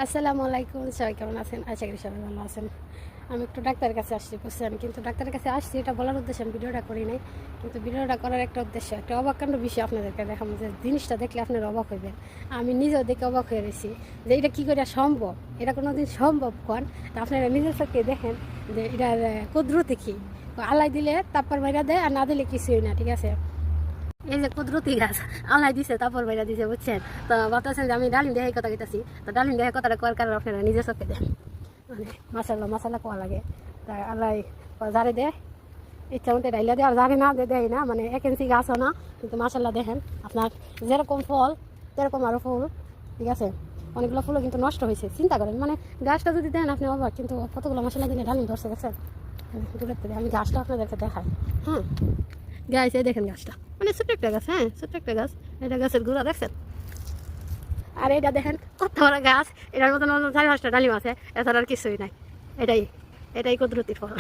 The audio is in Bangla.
আসসালামু আলাইকুম, সবাই কেমন আছেন? আশা করি সবাই ভালো আছেন। আমি একটু ডাক্তারের কাছে আসছি, বুঝছেন, কিন্তু ডাক্তারের কাছে আসছি এটা বলার উদ্দেশ্যে আমি ভিডিওটা করি নাই। কিন্তু ভিডিওটা করার একটা উদ্দেশ্য, একটা অবাককাণ্ড বিষয় আপনাদেরকে দেখাবো, যে জিনিসটা দেখলে আপনারা অবাক হইবেন। আমি নিজেও দেখে অবাক হয়ে রয়েছি যে এটা কী করে সম্ভব, এটা কোনো দিন সম্ভব কন। তা আপনারা নিজের চোখে দেখেন যে এটার কুদরতি কী। আল্লাহ দিলে তারপর বাইরা দেয়, আর না দিলে কিছুই না, ঠিক আছে। এই যে কুদরতি গাছ আল্লাহ দিছে, তারপর বাইরা দিছে, বুঝছেন। তো ভাবতেছেন যে আমি ডালিম দেখে কথা কইতাছি, তো ডালিম দেখে কথাটা করার কারণে আপনারা নিজের চোখে দেন, মানে মাসাল্লাহ কোয়া লাগে। তাই আল্লাহ যারে দেয় ইচ্ছা মতো ডাইলা দেয়, আর যারে না দেয় না, মানে 1 ইঞ্চি গাছও না, কিন্তু মাসাল্লাহ দেখেন আপনার যেরকম ফল সেরকম আরও ফুল, ঠিক আছে। অনেকগুলো ফুলও কিন্তু নষ্ট হয়েছে, চিন্তা করেন, মানে গাছটা যদি দেন আপনি অবাক, কিন্তু কতগুলো মাসাল্লাহ দিনে ডালিম ধরছে, দেখছেন। দূরের থেকে আমি গাছটা আপনাদেরকে দেখাই। হ্যাঁ গাছ, এই দেখেন গাছটা, মানে ছোট্ট একটা গাছ, হ্যাঁ ছোট্ট একটা গাছ। এটা গাছের গুঁড়া দেখছেন, আর এটা দেখেন কত বড় গাছ। এটার মতন 4-5টা ডালিম আছে, এছাড়া আর কিছুই নাই। এটাই এটাই কুদরতি ফল।